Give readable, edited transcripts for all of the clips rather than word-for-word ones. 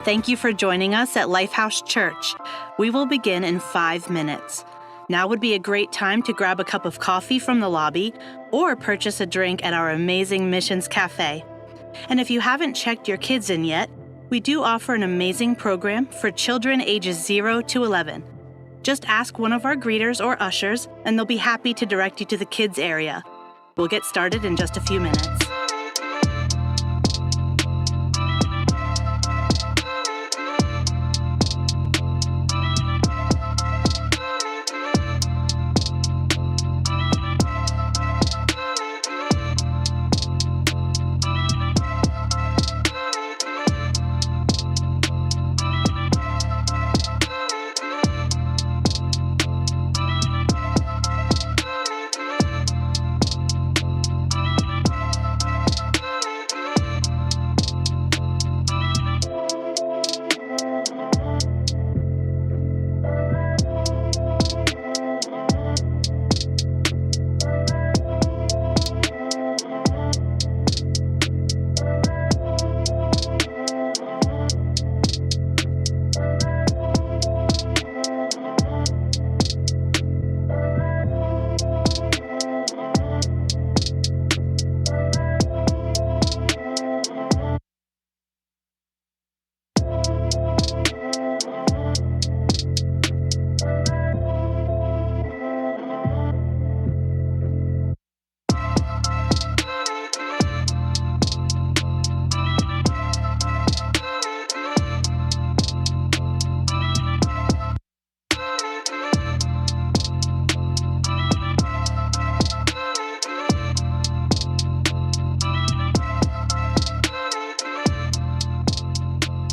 Thank you for joining us at Lifehouse Church. We will begin in 5 minutes. Now would be a great time to grab a cup of coffee from the lobby or purchase a drink at our amazing Missions Cafe. And if you haven't checked your kids in yet, we do offer an amazing program for children ages 0 to 11. Just ask one of our greeters or ushers, and they'll be happy to direct you to the kids area. We'll get started in just a few minutes.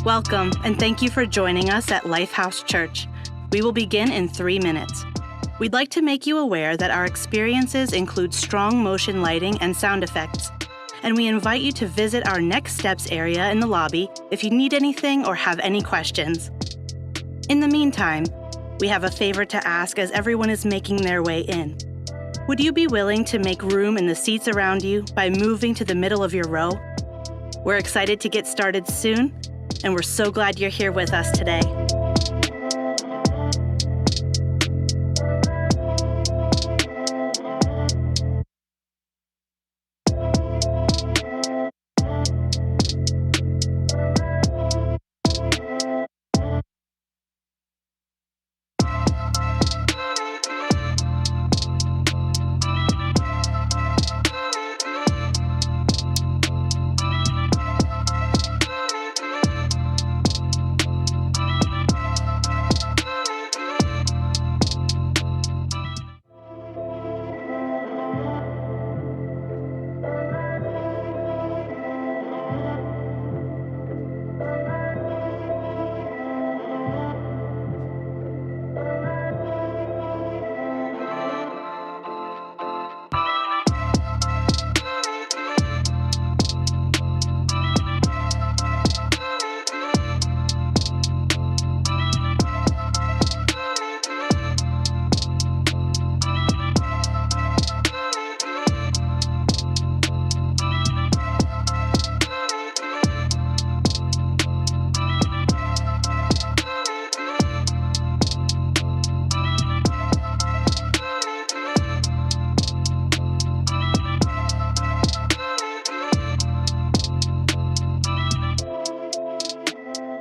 Welcome, and thank you for joining us at Lifehouse Church. We will begin in 3 minutes. We'd like to make you aware that our experiences include strong motion lighting and sound effects, and we invite you to visit our Next Steps area in the lobby if you need anything or have any questions. In the meantime, we have a favor to ask as everyone is making their way in. Would you be willing to make room in the seats around you by moving to the middle of your row? We're excited to get started soon, and we're so glad you're here with us today.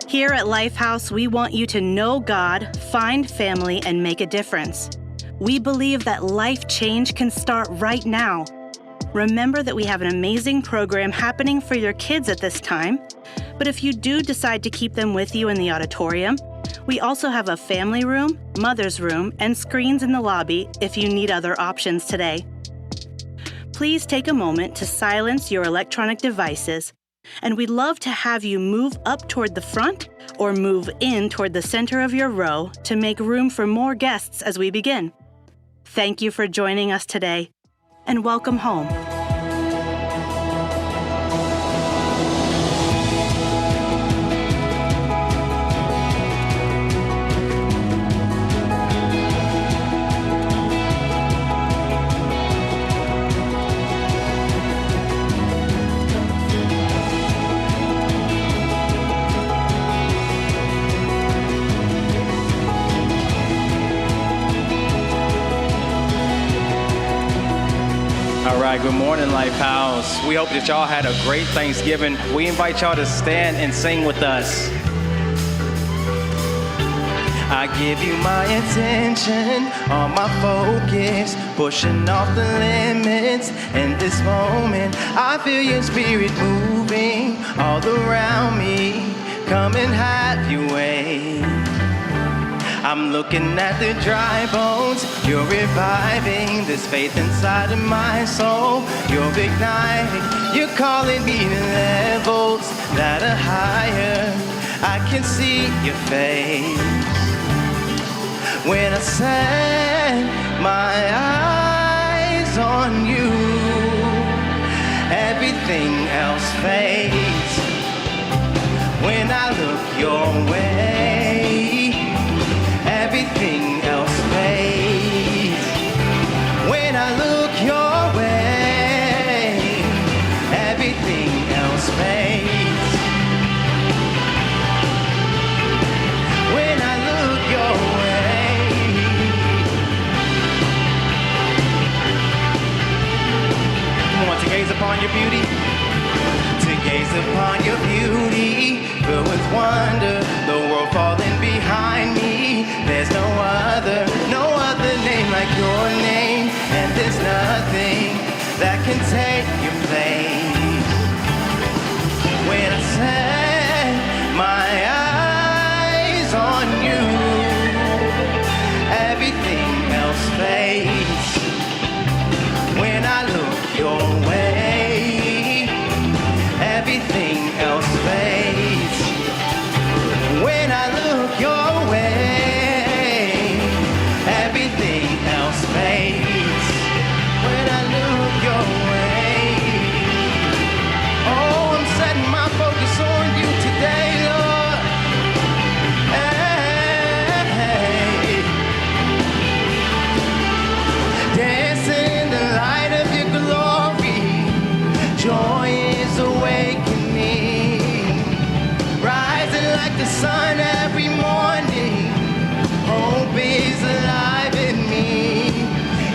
Here at Lifehouse, we want you to know God, find family, and make a difference. We believe that life change can start right now. Remember that we have an amazing program happening for your kids at this time, but if you do decide to keep them with you in the auditorium, we also have a family room, mother's room, and screens in the lobby if you need other options today. Please take a moment to silence your electronic devices, and we'd love to have you move up toward the front or move in toward the center of your row to make room for more guests as we begin. Thank you for joining us today, and welcome home. All right, good morning, Lifehouse. We hope that y'all had a great Thanksgiving. We invite y'all to stand and sing with us. I give you my attention, all my focus, pushing off the limits. In this moment, I feel your spirit moving all around me. Come and have your way. I'm looking at the dry bones. You're reviving this faith inside of my soul. You're igniting. You're calling me to levels that are higher. I can see your face. When I set my eyes on you, everything else fades. When I look your way, everything else fades. When I look your way, everything else fades. When I look your way. Come on, to gaze upon your beauty. To gaze upon your beauty, filled with wonder, the world falling behind me. There's no other name like your name, and there's nothing that can take your place. When I set my eyes on you, everything else fades. When I look your way, everything else fades. When I look your way, everything else fades. When I look your way. Oh, I'm setting my focus on you today, Lord. Hey. Dancing in the light of your glory. Joy is awakening. Rising like the sun every morning. Hope is alive in me.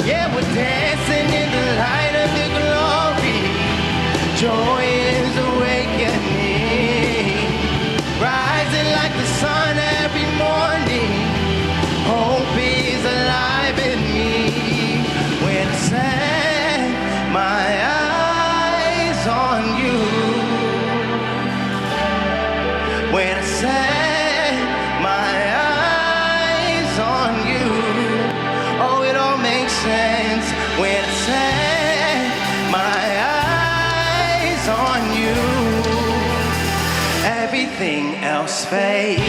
Yeah, we're dancing in the light of your glory. Joy is awakening. Rising like the sun every morning. Hope is alive in me. When I set my eyes on you. When I set my eyes on you. Oh, it all makes sense. When I set my eyes on you, everything else fades.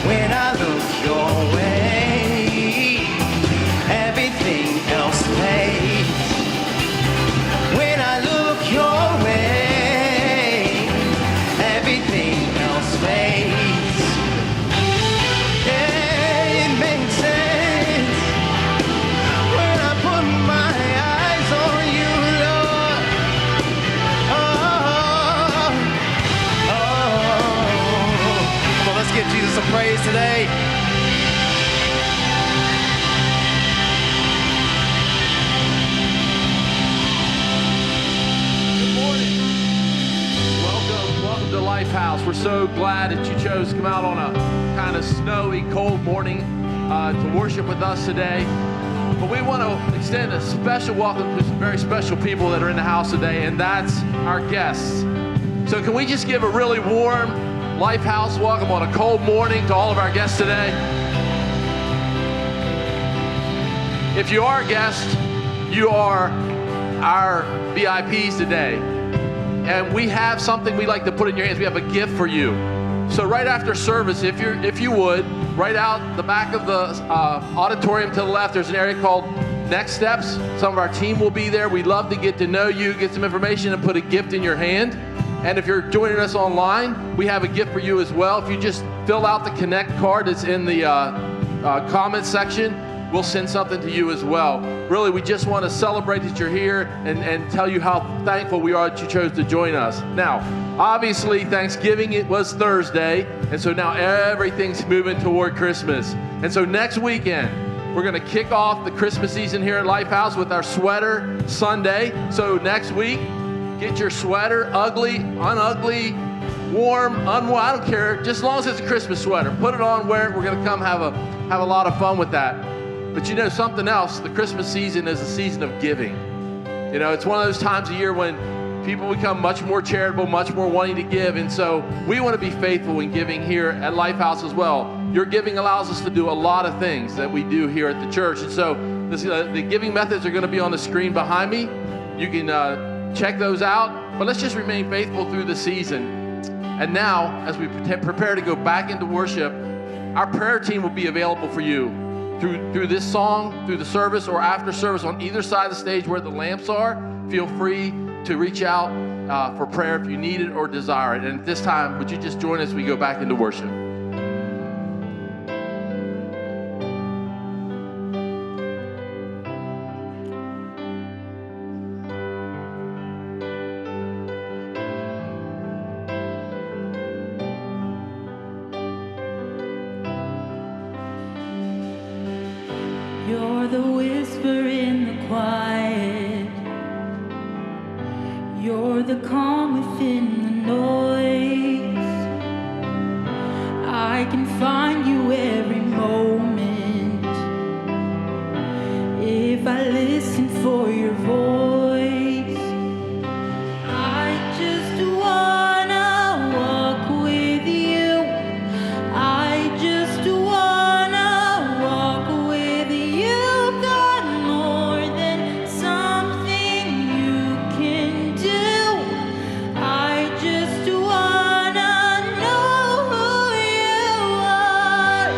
When I look your way, everything else fades. When I look your way, everything else fades. Yeah, it makes sense. When I put my eyes on you, Lord. Come on, let's give Jesus some praise today. Welcome to Lifehouse. We're so glad that you chose to come out on a kind of snowy, cold morning to worship with us today. But we want to extend a special welcome to some very special people that are in the house today, and that's our guests. So can we just give a really warm Lifehouse welcome on a cold morning to all of our guests today? If you are a guest, you are our VIPs today. And we have something we'd like to put in your hands. We have a gift for you. So right after service, if you would, right out the back of the auditorium to the left, there's an area called Next Steps. Some of our team will be there. We'd love to get to know you, get some information, and put a gift in your hand. And if you're joining us online, we have a gift for you as well. If you just fill out the Connect card that's in the comments section, we'll send something to you as well. Really, we just want to celebrate that you're here and tell you how thankful we are that you chose to join us. Now, obviously, Thanksgiving, it was Thursday, and so now everything's moving toward Christmas. And so next weekend, We're going to kick off the Christmas season here at Lifehouse with our Sweater Sunday. So next week, get your sweater, ugly, unugly, warm, unwarm, I don't care, just as long as it's a Christmas sweater. Put it on, wear it. We're going to come have a lot of fun with that. But you know something else, the Christmas season is a season of giving. You know, it's one of those times of year when people become much more charitable, much more wanting to give. And so we want to be faithful in giving here at Lifehouse as well. Your giving allows us to do a lot of things that we do here at the church. And so the giving methods are going to be on the screen behind me. You can check those out. But let's just remain faithful through the season. And now, as we prepare to go back into worship, our prayer team will be available for you through this song, through the service, or after service on either side of the stage where the lamps are. Feel free to reach out for prayer if you need it or desire it. And at this time, would you just join us as we go back into worship? You're the whisper in the quiet. You're the calm within the noise. I can find you every moment if I listen for your voice. I just wanna walk with you. I just wanna walk with you. You've got more than something you can do. I just wanna know who you are.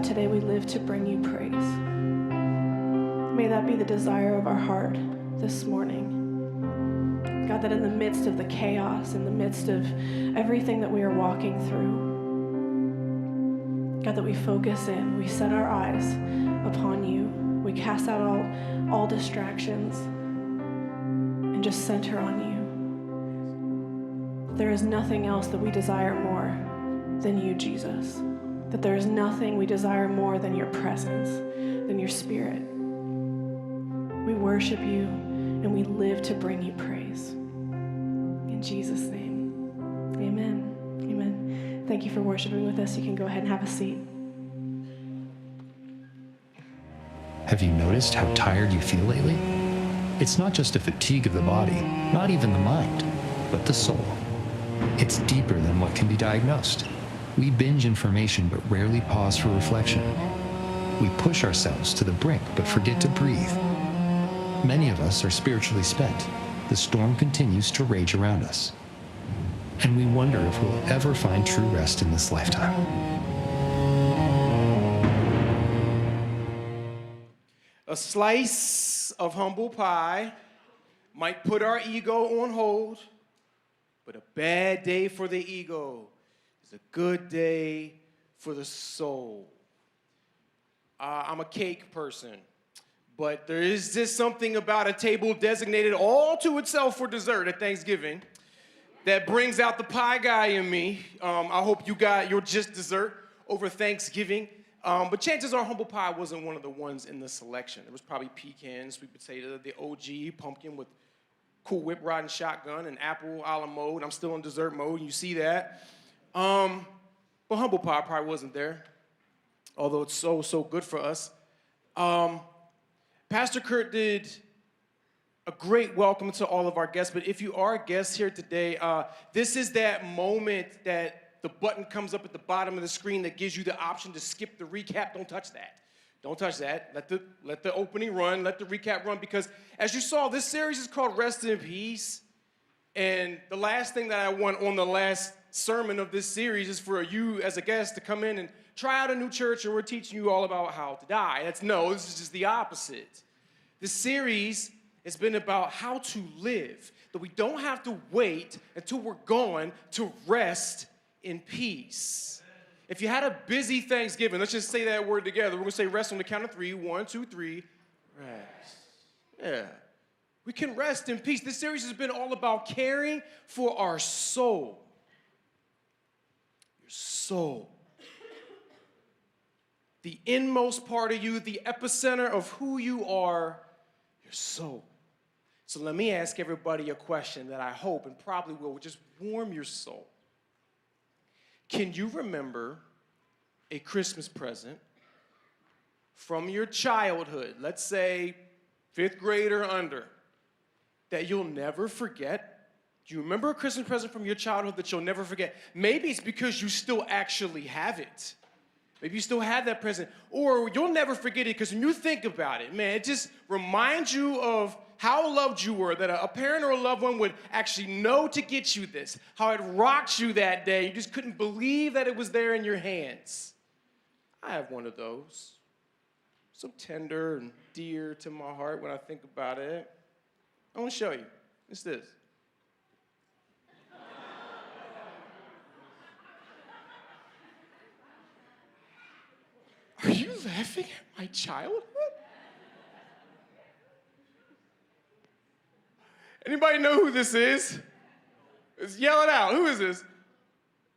God, today we live to bring you praise. May that be the desire of our heart this morning. God, that in the midst of the chaos, in the midst of everything that we are walking through, God, that we focus in, we set our eyes upon you, we cast out all distractions and just center on you. There is nothing else that we desire more than you, Jesus. That there is nothing we desire more than your presence, than your spirit. We worship you and we live to bring you praise. In Jesus' name, amen. Amen. Thank you for worshiping with us. You can go ahead and have a seat. Have you noticed how tired you feel lately? It's not just a fatigue of the body, not even the mind, but the soul. It's deeper than what can be diagnosed. We binge information but rarely pause for reflection. We push ourselves to the brink but forget to breathe. Many of us are spiritually spent. The storm continues to rage around us. And we wonder if we'll ever find true rest in this lifetime. A slice of humble pie might put our ego on hold, but a bad day for the ego is a good day for the soul. I'm a cake person, but there is just something about a table designated all to itself for dessert at Thanksgiving that brings out the pie guy in me. I hope you got your just dessert over Thanksgiving. But chances are humble pie wasn't one of the ones in the selection. It was probably pecan, sweet potato, the OG, pumpkin with Cool Whip riding shotgun, and apple a la mode. I'm still in dessert mode, and you see that. But humble pie probably wasn't there, although it's so good for us. Pastor Kurt did a great welcome to all of our guests, but if you are a guest here today, this is that moment that the button comes up at the bottom of the screen that gives you the option to skip the recap. Don't touch that. Don't touch that. Let the opening run, let the recap run, because as you saw, this series is called Rest in Peace, and the last thing that I want on the last sermon of this series is for you as a guest to come in and try out a new church and we're teaching you all about how to die. This is just the opposite. This series has been about how to live, that we don't have to wait until we're gone to rest in peace. If you had a busy Thanksgiving, let's just say that word together. We're going to say rest on the count of 3. 1, 2, 3. Rest. Yeah. We can rest in peace. This series has been all about caring for our soul. Your soul. The inmost part of you, the epicenter of who you are, your soul. So let me ask everybody a question that I hope and probably will just warm your soul. Can you remember a Christmas present from your childhood, let's say 5th grade or under, that you'll never forget? Do you remember a Christmas present from your childhood that you'll never forget? Maybe it's because you still actually have it. Maybe you still have that present. Or you'll never forget it because when you think about it, man, it just reminds you of how loved you were, that a parent or a loved one would actually know to get you this, how it rocked you that day. You just couldn't believe that it was there in your hands. I have one of those. So tender and dear to my heart when I think about it. I want to show you. It's this. Are you laughing at my childhood? Anybody know who this is? Just yell it out. Who is this?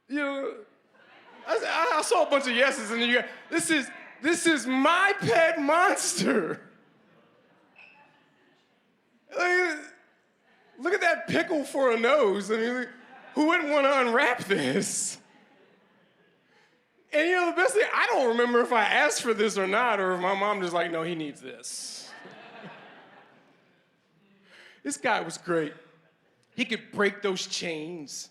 You know, I saw a bunch of yeses, and you got, this is my pet monster. Look at that pickle for a nose. I mean, who wouldn't want to unwrap this? And you know, the best thing, I don't remember if I asked for this or not, or if my mom just like, no, he needs this. This guy was great. He could break those chains.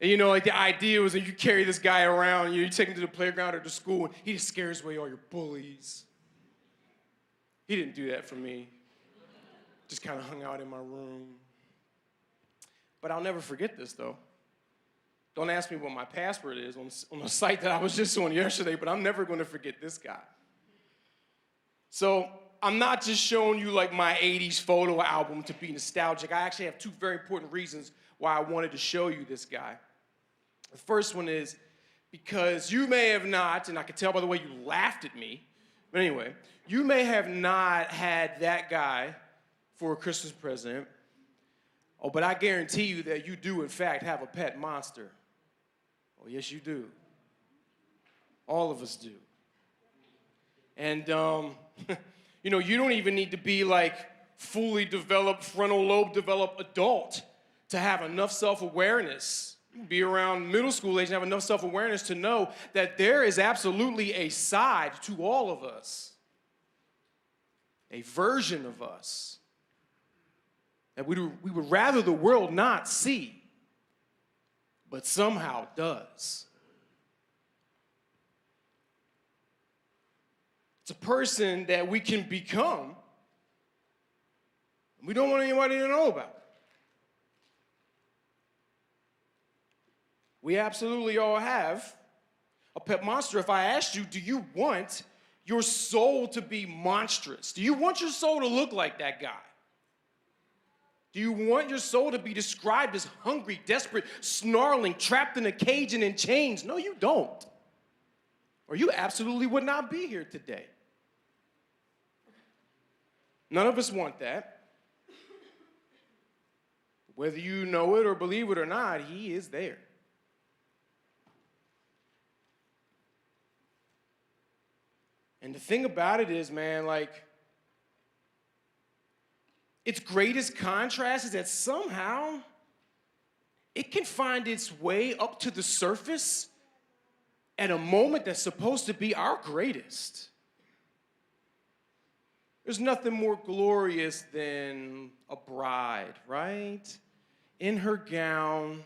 And you know, like the idea was that you carry this guy around, you take him to the playground or to school, and he just scares away all your bullies. He didn't do that for me. Just kind of hung out in my room. But I'll never forget this, though. Don't ask me what my password is on a site that I was just on yesterday, but I'm never going to forget this guy. So I'm not just showing you like my 80s photo album to be nostalgic. I actually have two very important reasons why I wanted to show you this guy. The first one is because you may have not, and I can tell by the way you laughed at me, but anyway, you may have not had that guy for a Christmas present. Oh, but I guarantee you that you do, in fact, have a pet monster. Oh, yes, you do. All of us do. And, you know, you don't even need to be like fully developed, frontal lobe developed adult to have enough self-awareness. You can be around middle school age and have enough self-awareness to know that there is absolutely a side to all of us, a version of us that we would rather the world not see, but somehow does. It's a person that we can become, and we don't want anybody to know about. We absolutely all have a pet monster. If I asked you, do you want your soul to be monstrous? Do you want your soul to look like that guy? Do you want your soul to be described as hungry, desperate, snarling, trapped in a cage and in chains? No, you don't. Or you absolutely would not be here today. None of us want that. Whether you know it or believe it or not, he is there. And the thing about it is, man, like, its greatest contrast is that somehow it can find its way up to the surface at a moment that's supposed to be our greatest. There's nothing more glorious than a bride, right? In her gown.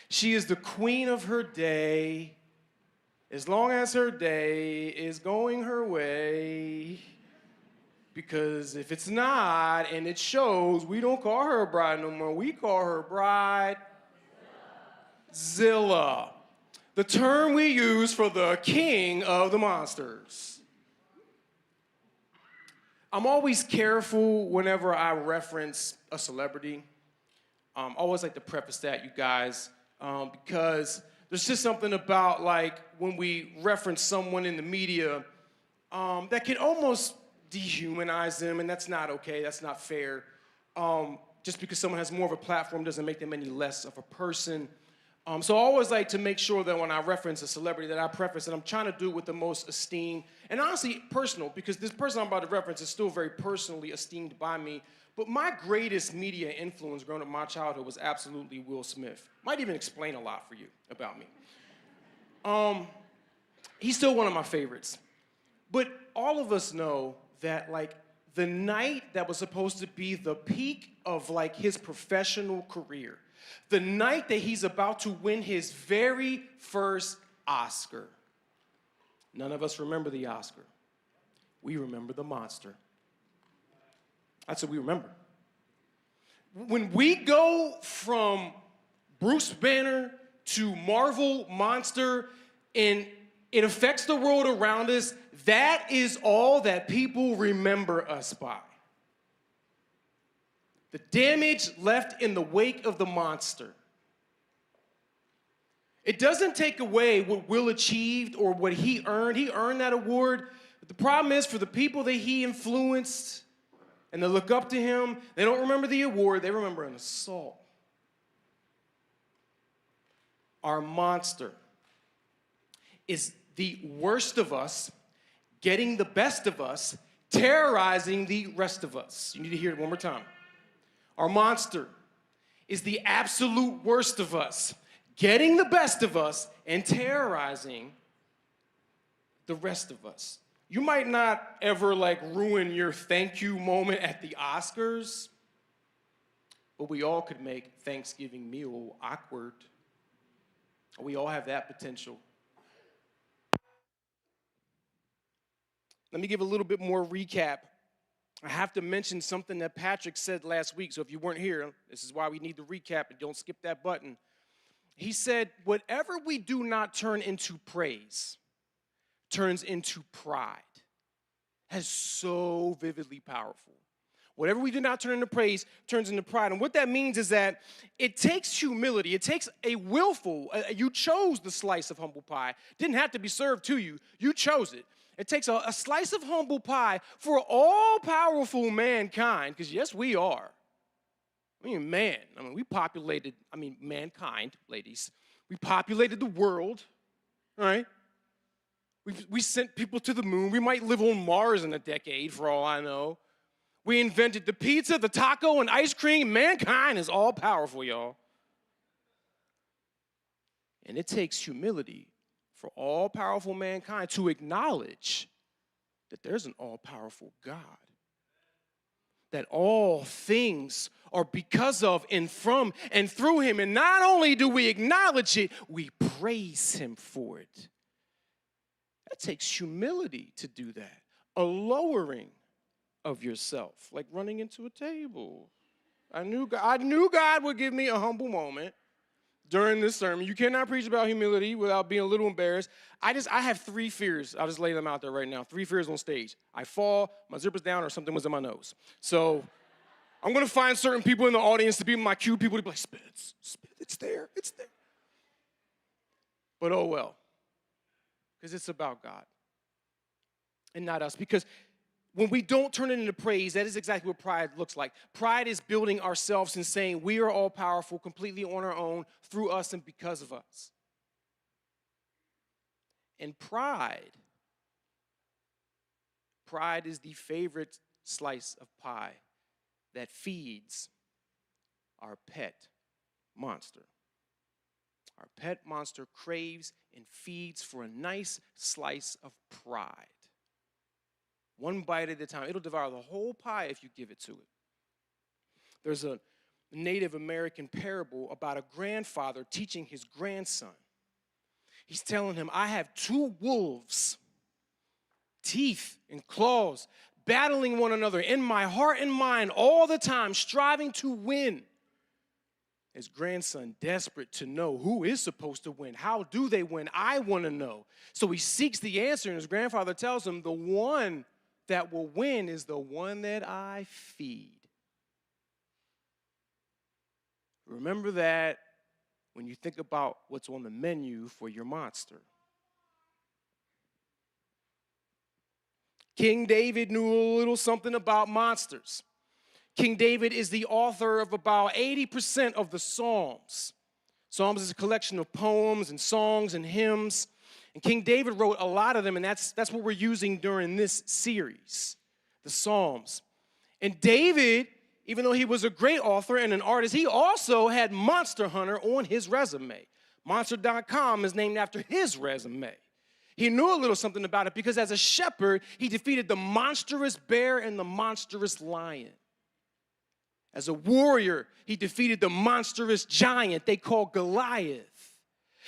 She is the queen of her day, as long as her day is going her way. Because if it's not, and it shows, we don't call her a bride no more. We call her bride Zilla, the term we use for the king of the monsters. I'm always careful whenever I reference a celebrity. I always like to preface that, you guys, because there's just something about like when we reference someone in the media that can almost dehumanize them, and that's not okay, that's not fair. Just because someone has more of a platform doesn't make them any less of a person. So I always like to make sure that when I reference a celebrity that I preface that I'm trying to do it with the most esteem, and honestly personal, because this person I'm about to reference is still very personally esteemed by me. But my greatest media influence growing up in my childhood was absolutely Will Smith. Might even explain a lot for you about me. He's still one of my favorites. But all of us know that like the night that was supposed to be the peak of like his professional career, the night that he's about to win his very first Oscar, none of us remember the Oscar. We remember the monster. That's what we remember. When we go from Bruce Banner to Marvel Monster and it affects the world around us, that is all that people remember us by. The damage left in the wake of the monster. It doesn't take away what Will achieved or what he earned. He earned that award. But the problem is for the people that he influenced and they look up to him, they don't remember the award, they remember an assault. Our monster is the worst of us getting the best of us, terrorizing the rest of us. You need to hear it one more time. Our monster is the absolute worst of us, getting the best of us and terrorizing the rest of us. You might not ever like ruin your thank you moment at the Oscars, but we all could make Thanksgiving meal awkward. We all have that potential. Let me give a little bit more recap. I have to mention something that Patrick said last week, so if you weren't here, this is why we need to recap it. Don't skip that button. He said, whatever we do not turn into praise turns into pride. That's so vividly powerful. Whatever we do not turn into praise turns into pride. And what that means is that it takes humility. It takes a willful, you chose the slice of humble pie. Didn't have to be served to you. You chose it. It takes a slice of humble pie for all-powerful mankind, because yes, we are. We populated, mankind, ladies. We populated the world, right? We sent people to the moon. We might live on Mars in a decade, for all I know. We invented the pizza, the taco, and ice cream. Mankind is all-powerful, y'all. And it takes humility for all-powerful mankind to acknowledge that there's an all-powerful God. That all things are because of and from and through him. And not only do we acknowledge it, we praise him for it. That takes humility to do that. A lowering of yourself, like running into a table. I knew God would give me a humble moment during this sermon. You cannot preach about humility without being a little embarrassed. I have 3 fears. I'll just lay them out there right now. 3 fears on stage. I fall, my zipper's down, or something was in my nose. So I'm going to find certain people in the audience to be my cue people to be like, spit, it's there. But oh well, because it's about God and not us. Because when we don't turn it into praise, that is exactly what pride looks like. Pride is building ourselves and saying we are all powerful, completely on our own, through us and because of us. And pride is the favorite slice of pie that feeds our pet monster. Our pet monster craves and feeds for a nice slice of pride. One bite at a time. It'll devour the whole pie if you give it to it. There's a Native American parable about a grandfather teaching his grandson. He's telling him, I have 2 wolves, teeth and claws, battling one another in my heart and mind all the time, striving to win. His grandson, desperate to know who is supposed to win. How do they win? I want to know. So he seeks the answer, and his grandfather tells him, the one that will win is the one that I feed. Remember that when you think about what's on the menu for your monster. King David knew a little something about monsters. King David is the author of about 80% of the Psalms. Psalms is a collection of poems and songs and hymns. And King David wrote a lot of them, and that's what we're using during this series, the Psalms. And David, even though he was a great author and an artist, he also had Monster Hunter on his resume. Monster.com is named after his resume. He knew a little something about it because as a shepherd, he defeated the monstrous bear and the monstrous lion. As a warrior, he defeated the monstrous giant they call Goliath.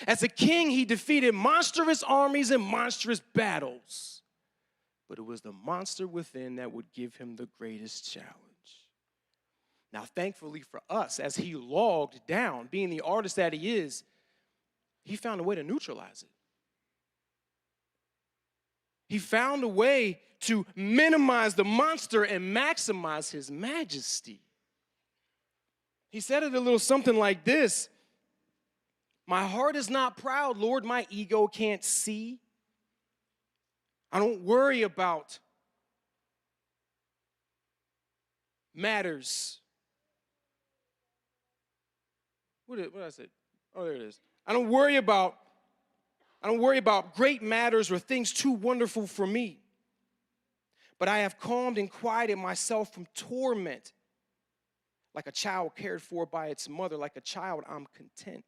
As a king, he defeated monstrous armies and monstrous battles. But it was the monster within that would give him the greatest challenge. Now, thankfully for us, as he logged down, being the artist that he is, he found a way to neutralize it. He found a way to minimize the monster and maximize his majesty. He said it a little something like this. My heart is not proud, Lord, my ego can't see. I don't worry about matters. What did I say? Oh, there it is. I don't worry about great matters or things too wonderful for me. But I have calmed and quieted myself from torment. Like a child cared for by its mother, like a child, I'm content.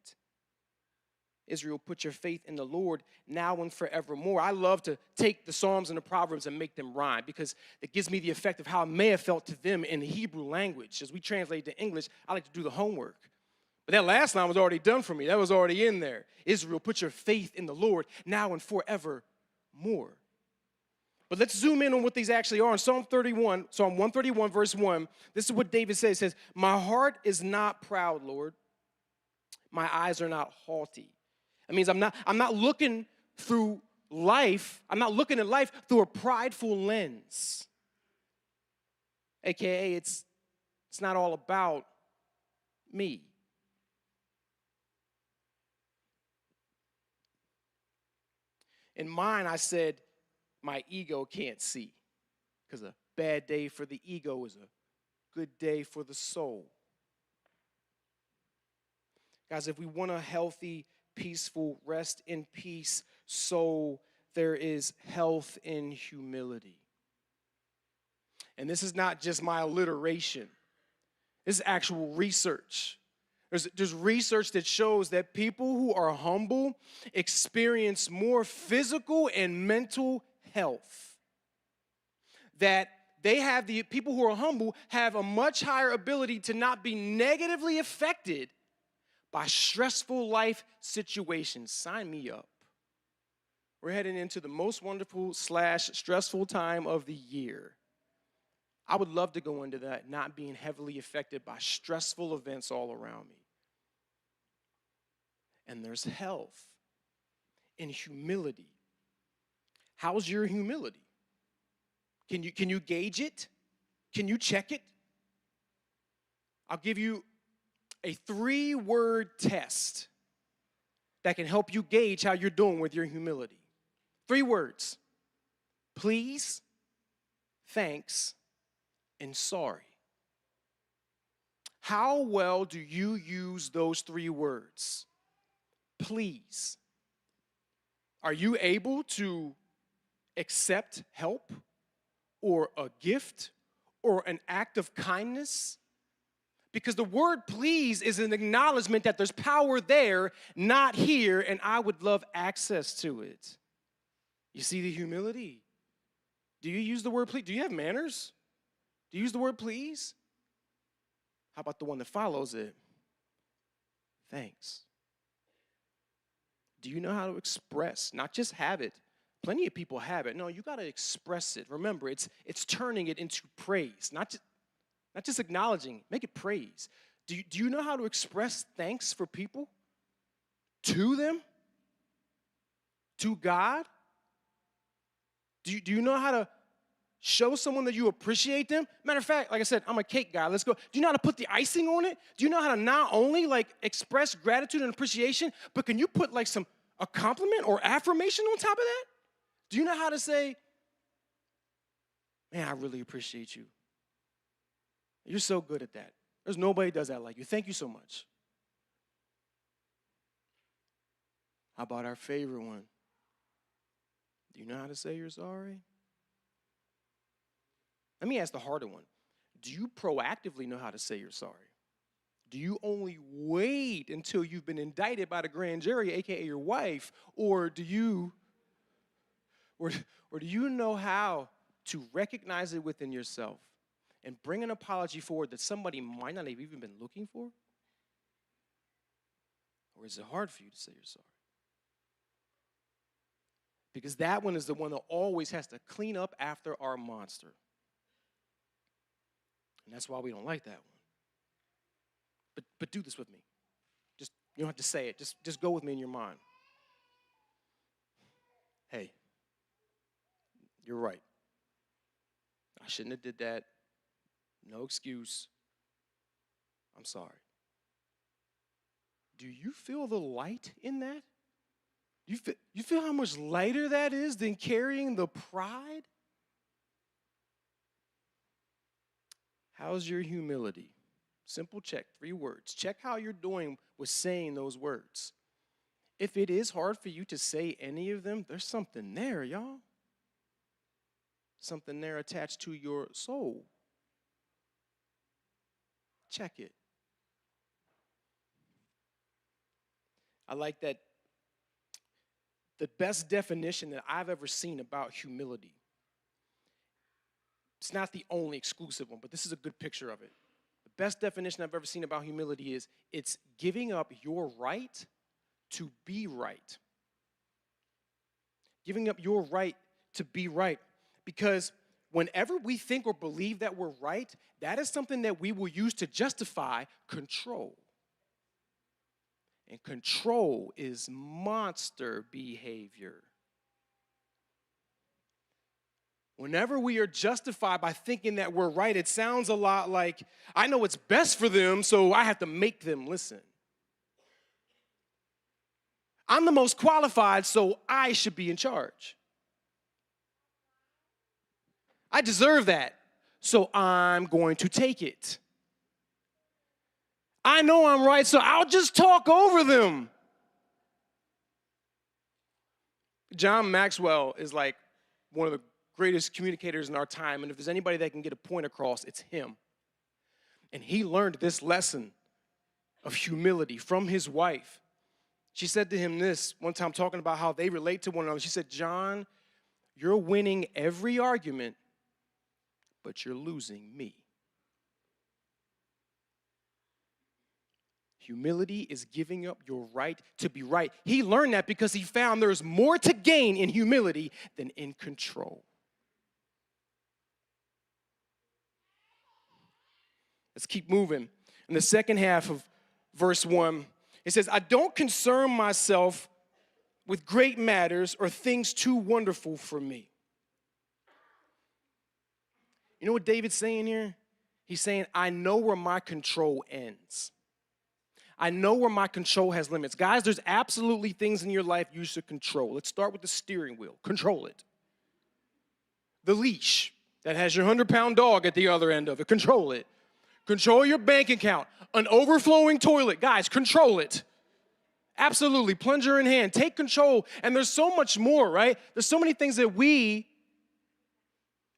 Israel, put your faith in the Lord now and forevermore. I love to take the Psalms and the Proverbs and make them rhyme because it gives me the effect of how it may have felt to them in the Hebrew language. As we translate to English, I like to do the homework. But that last line was already done for me. That was already in there. Israel, put your faith in the Lord now and forevermore. But let's zoom in on what these actually are. In Psalm 131, verse 1, this is what David says. He says, my heart is not proud, Lord. My eyes are not haughty. That means I'm not looking through life, I'm not looking at life through a prideful lens. AKA, it's not all about me. In mine, I said, my ego can't see. Because a bad day for the ego is a good day for the soul. Guys, if we want a healthy, peaceful, rest in peace soul, there is health in humility. And this is not just my alliteration. This is actual research. There's research that shows that people who are humble experience more physical and mental health. That people who are humble have a much higher ability to not be negatively affected by stressful life situations. Sign me up. We're heading into the most wonderful / stressful time of the year. I would love to go into that, not being heavily affected by stressful events all around me. And there's health in humility. How's your humility? Can you gauge it? Can you check it? I'll give you a 3-word test that can help you gauge how you're doing with your humility. 3 words. Please, thanks, and sorry. How well do you use those 3 words? Please. Are you able to accept help or a gift or an act of kindness? Because the word please is an acknowledgement that there's power there, not here, and I would love access to it. You see the humility? Do you use the word please? Do you have manners? Do you use the word please? How about the one that follows it? Thanks. Do you know how to express, not just have it? Plenty of people have it. No, you got to express it. Remember, it's turning it into praise, not just acknowledging. Make it praise. Do you know how to express thanks for people? To them? To God? Do you know how to show someone that you appreciate them? Matter of fact, like I said, I'm a cake guy. Let's go. Do you know how to put the icing on it? Do you know how to not only express gratitude and appreciation, but can you put a compliment or affirmation on top of that? Do you know how to say, man, I really appreciate you. You're so good at that. There's nobody does that like you. Thank you so much. How about our favorite one? Do you know how to say you're sorry? Let me ask the harder one. Do you proactively know how to say you're sorry? Do you only wait until you've been indicted by the grand jury, aka your wife, or do you know how to recognize it within yourself and bring an apology forward that somebody might not have even been looking for? Or is it hard for you to say you're sorry? Because that one is the one that always has to clean up after our monster. And that's why we don't like that one. But do this with me. Just, you don't have to say it. Just go with me in your mind. Hey, you're right. I shouldn't have did that. No excuse. I'm sorry. Do you feel the light in that? You feel how much lighter that is than carrying the pride? How's your humility? Simple check, 3 words. Check how you're doing with saying those words. If it is hard for you to say any of them, there's something there, y'all. Something there attached to your soul. Check it. I like that. The best definition that I've ever seen about humility. It's not the only exclusive one, but this is a good picture of it. The best definition I've ever seen about humility is it's giving up your right to be right. Giving up your right to be right. Because whenever we think or believe that we're right, that is something that we will use to justify control. And control is monster behavior. Whenever we are justified by thinking that we're right, it sounds a lot like, I know what's best for them, so I have to make them listen. I'm the most qualified, so I should be in charge. I deserve that, so I'm going to take it. I know I'm right, so I'll just talk over them. John Maxwell is like one of the greatest communicators in our time, and if there's anybody that can get a point across, it's him. And he learned this lesson of humility from his wife. She said to him this one time, talking about how they relate to one another. She said, John, you're winning every argument, but you're losing me. Humility is giving up your right to be right. He learned that because he found there's more to gain in humility than in control. Let's keep moving. In the second half of verse 1, it says, I don't concern myself with great matters or things too wonderful for me. You know what David's saying here? He's saying, I know where my control ends. I know where my control has limits. Guys, there's absolutely things in your life you should control. Let's start with the steering wheel. Control it. The leash that has your 100-pound dog at the other end of it. Control it. Control your bank account. An overflowing toilet. Guys, control it. Absolutely. Plunger in hand. Take control. And there's so much more, right? There's so many things that we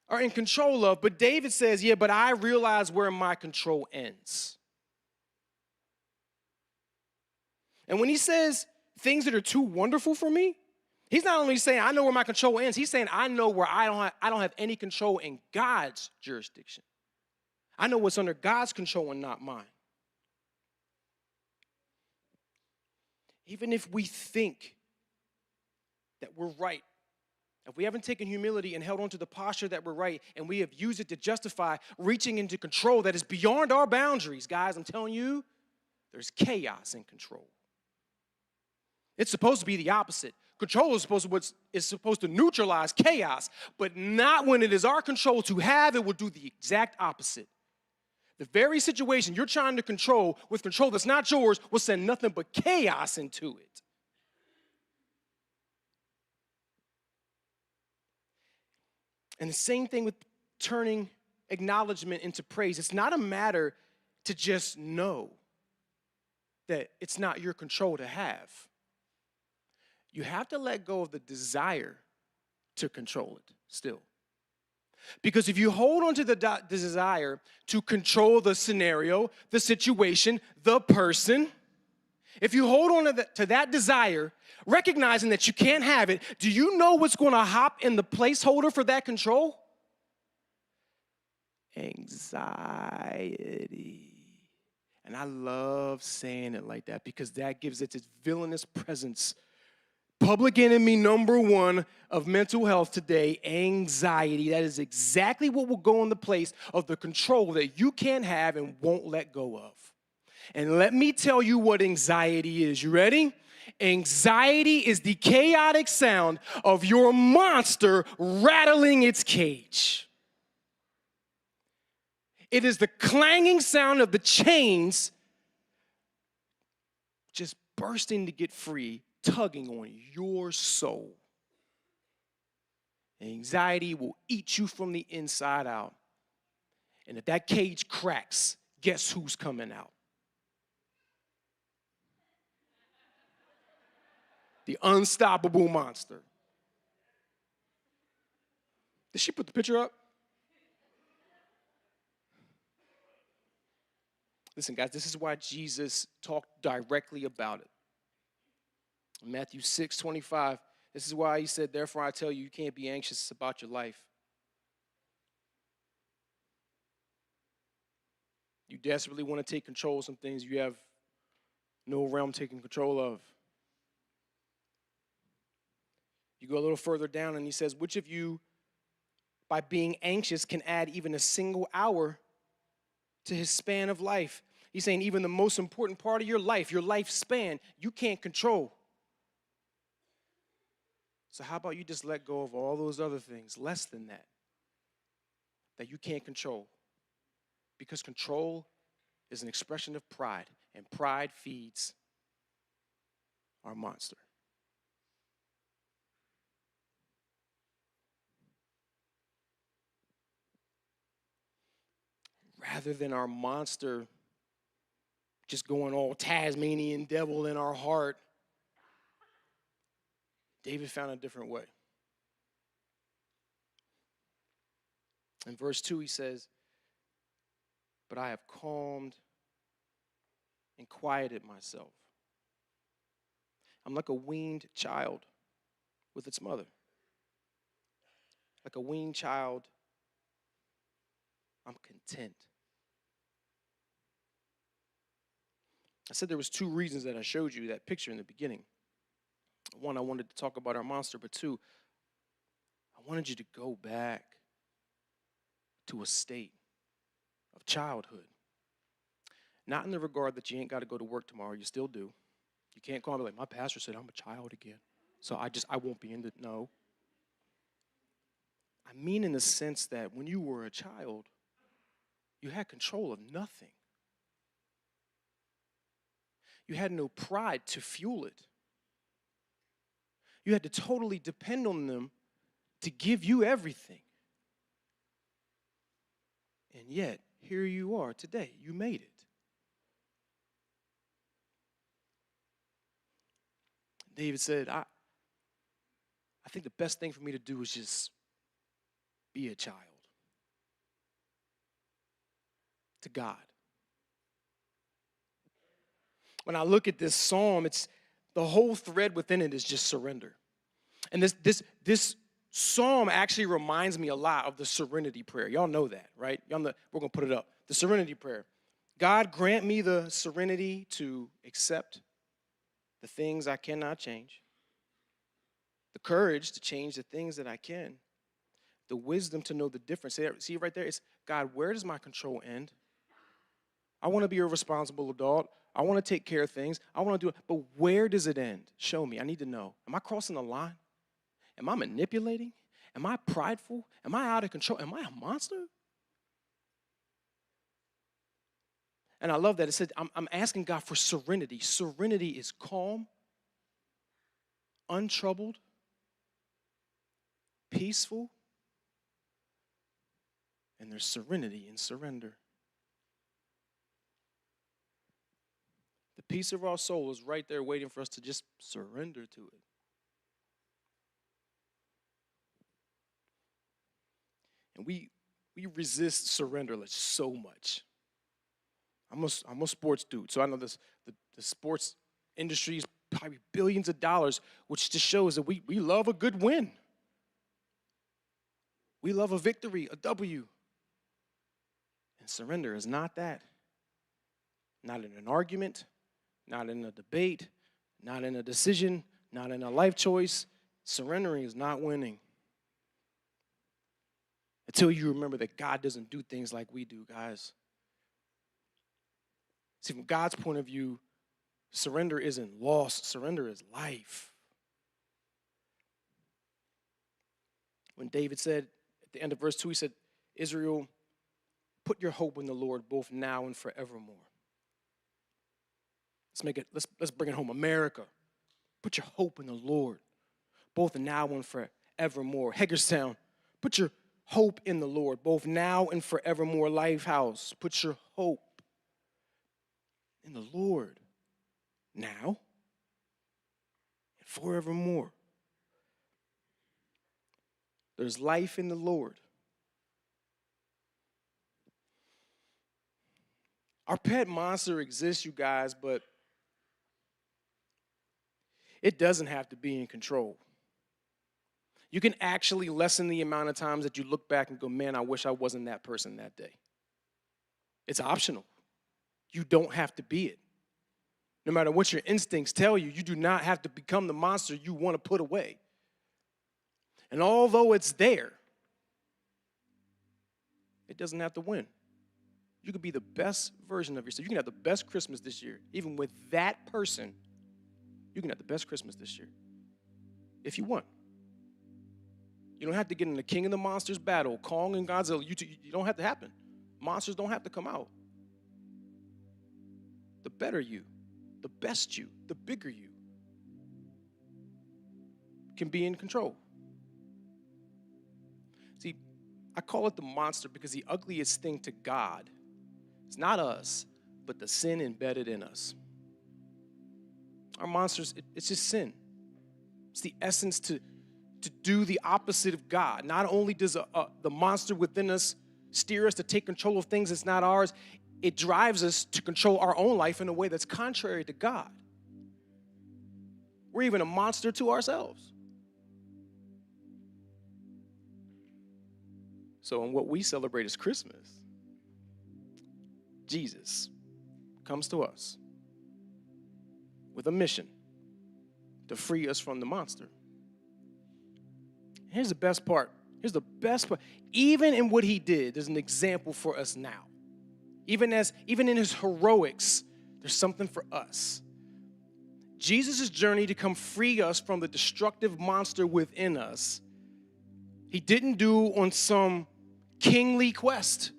are in control of. But David says, yeah, but I realize where my control ends. And when he says things that are too wonderful for me, he's not only saying I know where my control ends, he's saying I know where I don't have any control in God's jurisdiction. I know what's under God's control and not mine. Even if we think that we're right, if we haven't taken humility and held on to the posture that we're right, and we have used it to justify reaching into control that is beyond our boundaries, guys, I'm telling you, there's chaos in control. It's supposed to be the opposite. Control is supposed to neutralize chaos, but not when it is our control to have. It will do the exact opposite. The very situation you're trying to control with control that's not yours will send nothing but chaos into it. And the same thing with turning acknowledgement into praise. It's not a matter to just know that it's not your control to have. You have to let go of the desire to control it still. Because if you hold on to the desire to control the scenario, the situation, the person, if you hold on to that desire, recognizing that you can't have it, do you know what's going to hop in the placeholder for that control? Anxiety. And I love saying it like that because that gives it its villainous presence. Public enemy number one of mental health today, anxiety. That is exactly what will go in the place of the control that you can't have and won't let go of. And let me tell you what anxiety is. You ready? Anxiety is the chaotic sound of your monster rattling its cage. It is the clanging sound of the chains just bursting to get free, tugging on your soul. Anxiety will eat you from the inside out. And if that cage cracks, guess who's coming out? The unstoppable monster. Did she put the picture up? Listen, guys, this is why Jesus talked directly about it. In Matthew 6:25, this is why he said, therefore I tell you, you can't be anxious about your life. You desperately want to take control of some things you have no realm taking control of. You go a little further down and he says, which of you, by being anxious, can add even a single hour to his span of life? He's saying even the most important part of your lifespan, you can't control. So how about you just let go of all those other things, less than that you can't control? Because control is an expression of pride, and pride feeds our monster. Rather than our monster just going all Tasmanian devil in our heart, David found a different way. In verse 2, he says, "But I have calmed and quieted myself. I'm like a weaned child with its mother." Like a weaned child, I'm content. I said there was 2 reasons that I showed you that picture in the beginning. 1, I wanted to talk about our monster, but 2, I wanted you to go back to a state of childhood. Not in the regard that you ain't got to go to work tomorrow. You still do. You can't call me like, my pastor said I'm a child again, so I won't be in the, no. I mean in the sense that when you were a child, you had control of nothing. You had no pride to fuel it. You had to totally depend on them to give you everything. And yet, here you are today. You made it. David said, I think the best thing for me to do is just be a child to God. When I look at this psalm, it's the whole thread within it is just surrender. And this psalm actually reminds me a lot of the serenity prayer. Y'all know that, right? We're going to put it up. The serenity prayer. God, grant me the serenity to accept the things I cannot change, the courage to change the things that I can, the wisdom to know the difference. See it right there? It's, God, where does my control end? I want to be a responsible adult. I want to take care of things. I want to do it. But where does it end? Show me. I need to know. Am I crossing the line? Am I manipulating? Am I prideful? Am I out of control? Am I a monster? And I love that. It said, I'm asking God for serenity. Serenity is calm, untroubled, peaceful, and there's serenity in surrender. The peace of our soul is right there waiting for us to just surrender to it. And we resist surrender so much. I'm a sports dude, so I know this. The sports industry is probably billions of dollars, which just shows that we love a good win. We love a victory, a W. And surrender is not that. Not in an argument, not in a debate, not in a decision, not in a life choice. Surrendering is not winning. Until you remember that God doesn't do things like we do, guys. See, from God's point of view, surrender isn't loss. Surrender is life. When David said at the end of verse 2, he said, Israel, put your hope in the Lord both now and forevermore. Let's bring it home. America, put your hope in the Lord both now and forevermore. Hagerstown, put your hope in the Lord both now and forevermore. Lifehouse, put your hope in the Lord now and forevermore. There's life in the Lord. Our pet monster exists, you guys, but it doesn't have to be in control. You can actually lessen the amount of times that you look back and go, man, I wish I wasn't that person that day. It's optional. You don't have to be it. No matter what your instincts tell you, you do not have to become the monster you want to put away. And although it's there, it doesn't have to win. You could be the best version of yourself. You can have the best Christmas this year. Even with that person, you can have the best Christmas this year. If you want. You don't have to get in the King of the Monsters battle, Kong and Godzilla. You don't have to happen. Monsters don't have to come out. The better you, the best you, the bigger you can be in control. See, I call it the monster because the ugliest thing to God is not us, but the sin embedded in us. Our monsters, it's just sin. It's the essence to do the opposite of God. Not only does the monster within us steer us to take control of things that's not ours, it drives us to control our own life in a way that's contrary to God. We're even a monster to ourselves. So in what we celebrate as Christmas, Jesus comes to us with a mission to free us from the monster. Here's the best part. Even in what he did, there's an example for us now. Even in his heroics, there's something for us. Jesus' journey to come free us from the destructive monster within us, he didn't do on some kingly quest.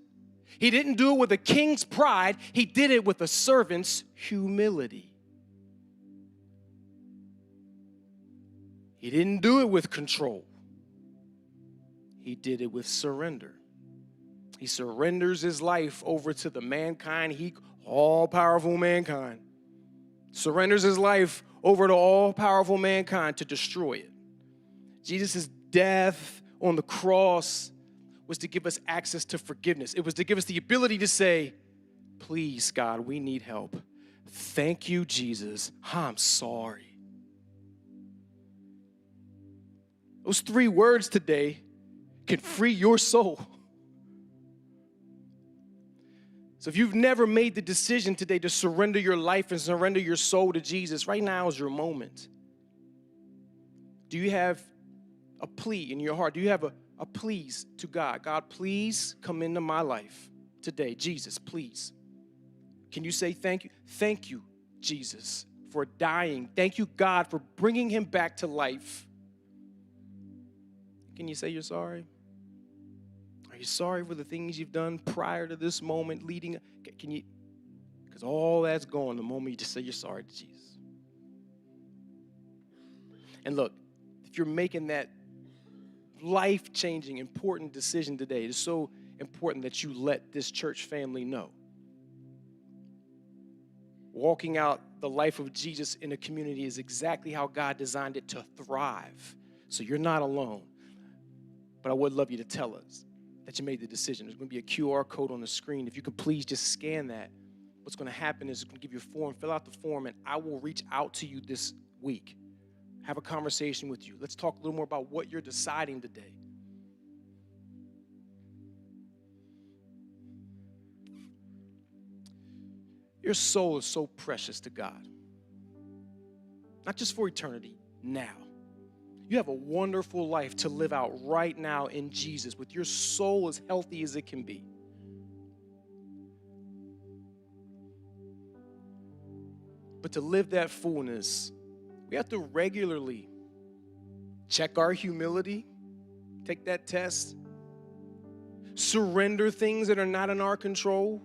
He didn't do it with a king's pride. He did it with a servant's humility. He didn't do it with control. He did it with surrender. He surrenders his life over to the mankind, all-powerful mankind. Surrenders his life over to all-powerful mankind to destroy it. Jesus' death on the cross was to give us access to forgiveness. It was to give us the ability to say, please, God, we need help. Thank you, Jesus. I'm sorry. Those 3 words today can free your soul. So if you've never made the decision today to surrender your life and surrender your soul to Jesus, right now is your moment. Do you have a plea in your heart? Do you have a please to God? God, please come into my life today. Jesus, please. Can you say thank you? Thank you, Jesus, for dying. Thank you, God, for bringing him back to life. Can you say you're sorry? Are you sorry for the things you've done prior to this moment leading? Can you? Because all that's gone the moment you just say you're sorry to Jesus. And look, if you're making that life-changing, important decision today, it's so important that you let this church family know. Walking out the life of Jesus in a community is exactly how God designed it to thrive. So you're not alone. But I would love you to tell us that you made the decision. There's going to be a QR code on the screen. If you could please just scan that. What's going to happen is it's going to give you a form. Fill out the form, and I will reach out to you this week. Have a conversation with you. Let's talk a little more about what you're deciding today. Your soul is so precious to God. Not just for eternity, now. You have a wonderful life to live out right now in Jesus with your soul as healthy as it can be. But to live that fullness, we have to regularly check our humility, take that test, surrender things that are not in our control,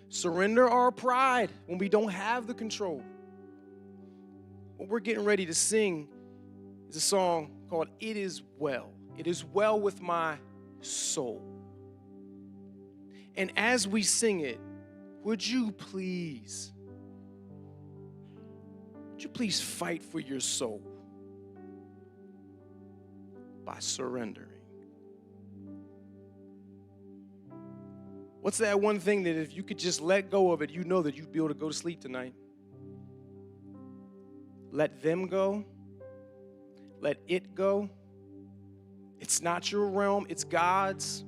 surrender our pride when we don't have the control. What we're getting ready to sing is a song called It Is Well. It is well with my soul. And as we sing it, would you please fight for your soul by surrendering? What's that one thing that if you could just let go of it, you know that you'd be able to go to sleep tonight? Let them go. Let it go. It's not your realm, it's God's.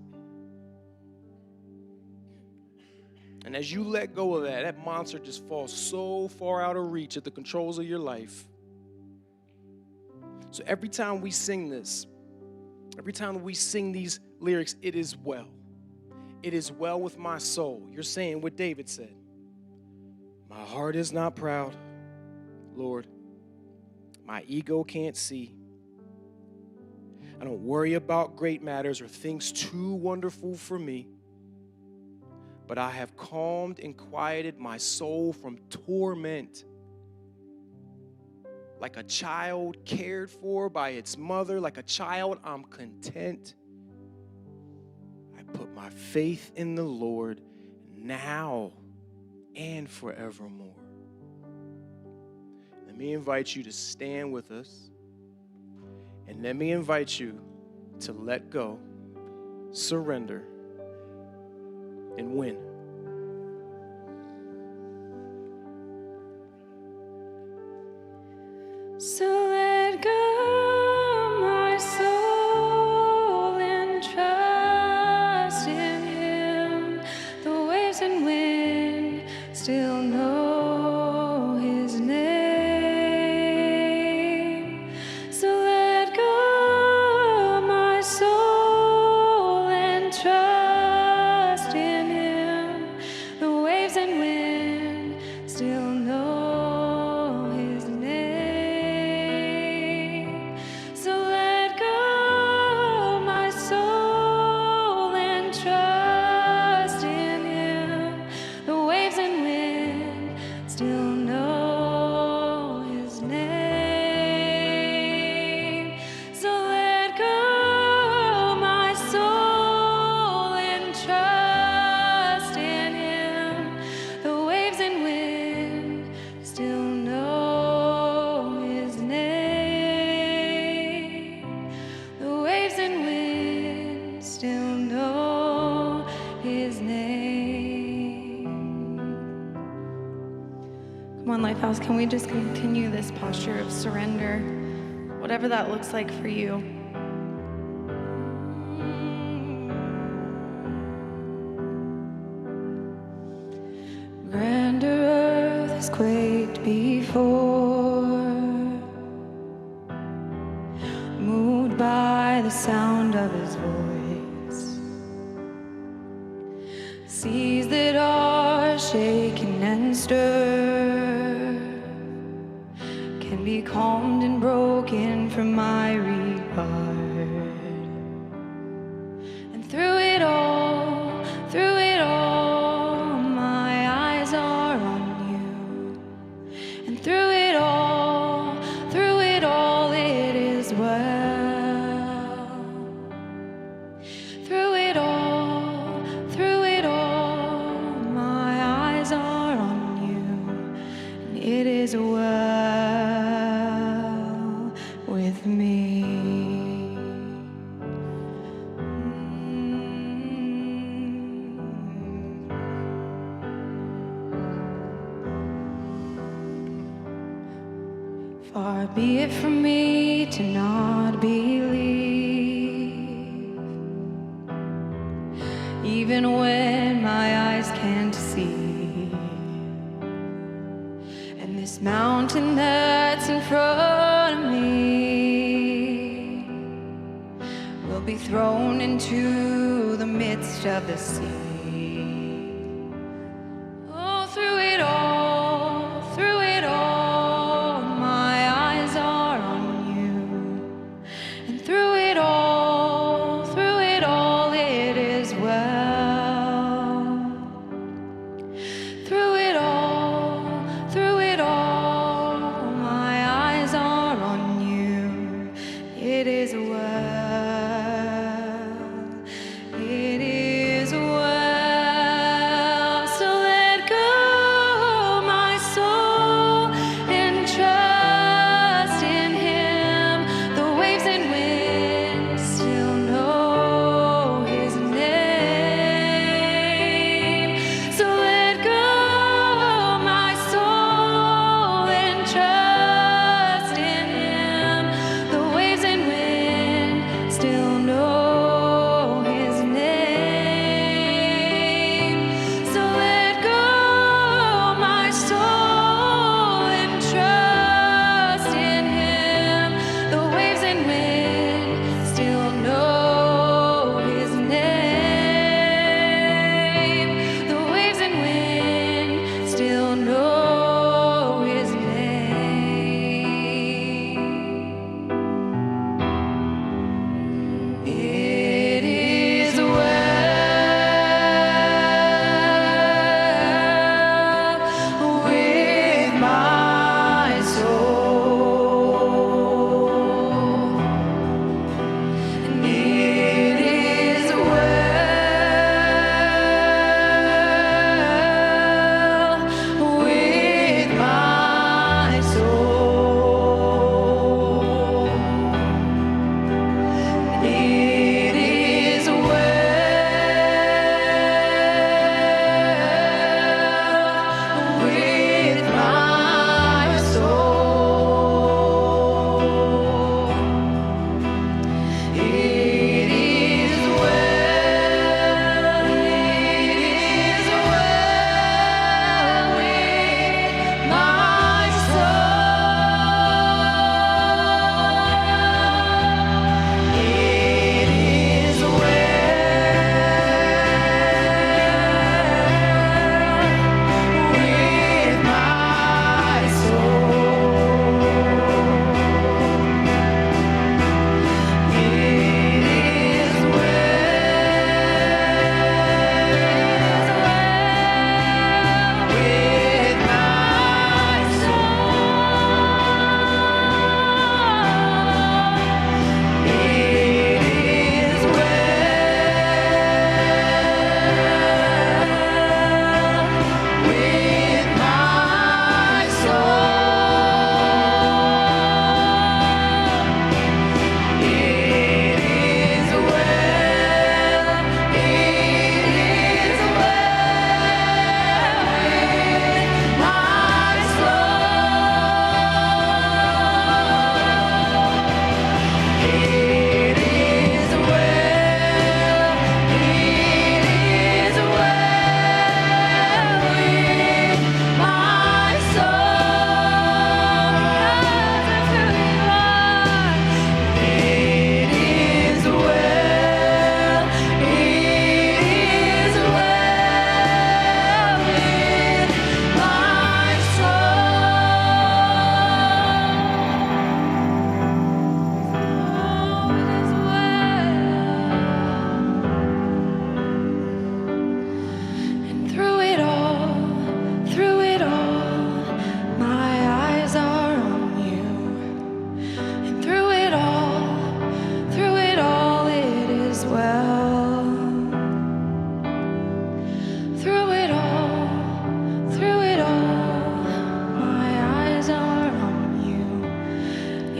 And as you let go of that monster just falls so far out of reach of the controls of your life. So every time we sing this, every time we sing these lyrics, it is well. it is well with my soul. You're saying what David said. My heart is not proud, Lord. My ego can't see. I don't worry about great matters or things too wonderful for me. But I have calmed and quieted my soul from torment. Like a child cared for by its mother, like a child, I'm content. I put my faith in the Lord now and forevermore. Let me invite you to stand with us. And let me invite you to let go, surrender, and win. So let go my soul and trust in Him. The waves and wind still know His name. So let go my soul and trust in Him. The waves and wind still know His name. So let go my soul and trust in Him. The waves and wind still know His name. So let go my soul and trust in Him. The waves and wind still know His name. The waves and wind still know His name. Come on, Lifehouse, can we just continue this posture of surrender, whatever that looks like for you? Grander earth has quaked before, moved by the sound of His voice. Seas that are shaken and stirred can be calmed and broken from miry part. And through it all, my eyes are on you. And through it all, it is well. Through it all, my eyes are on you. And it is well with me. Far be it from me to not believe, even when my eyes can't see. And this mountain that's in front of me will be thrown into the midst of the sea. Oh, through it all, my eyes are on you. And through it all, it is well. Through it all, my eyes are on you. It is well. It is well.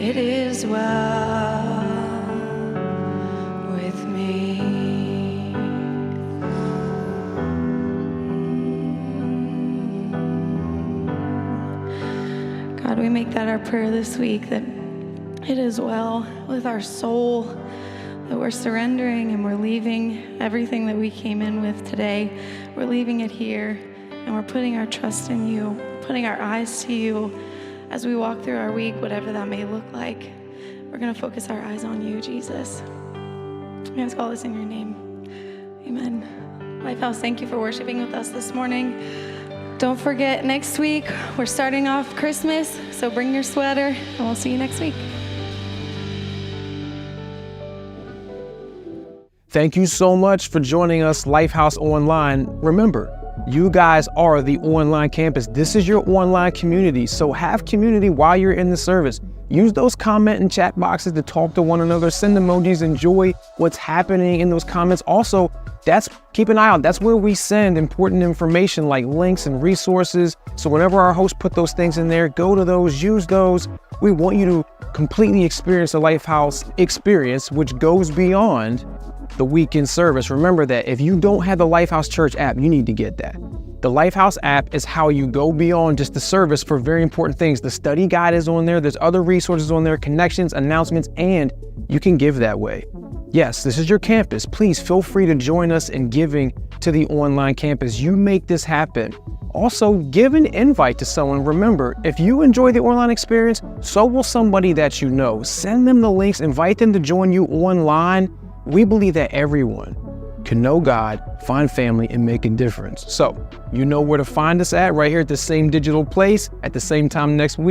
it is well with me. God, we make that our prayer this week, that it is well with our soul, that we're surrendering and we're leaving everything that we came in with today. We're leaving it here, and we're putting our trust in you, putting our eyes to you as we walk through our week, whatever that may look like. We're going to focus our eyes on you, Jesus. We ask all this in your name. Amen. Lifehouse, thank you for worshiping with us this morning. Don't forget, next week, we're starting off Christmas, so bring your sweater, and we'll see you next week. Thank you so much for joining us, Lifehouse.Online. Remember, you guys are the online campus. This is your online community, so have community while you're in the service. Use those comment and chat boxes to talk to one another, send emojis, enjoy what's happening in those comments. Also, keep an eye out. That's where we send important information like links and resources. So whenever our hosts put those things in there, go to those, use those. We want you to completely experience a Lifehouse experience, which goes beyond the weekend service. Remember that if you don't have the Lifehouse Church app, you need to get that. The Lifehouse app is how you go beyond just the service for very important things. The study guide is on there. There's other resources on there, connections, announcements, and you can give that way. Yes, this is your campus. Please feel free to join us in giving to the online campus. You make this happen. Also, give an invite to someone. Remember, if you enjoy the online experience, so will somebody that you know. Send them the links, invite them to join you online. We believe that everyone can know God, find family, and make a difference. So, you know where to find us at, right here at the same digital place, at the same time next week.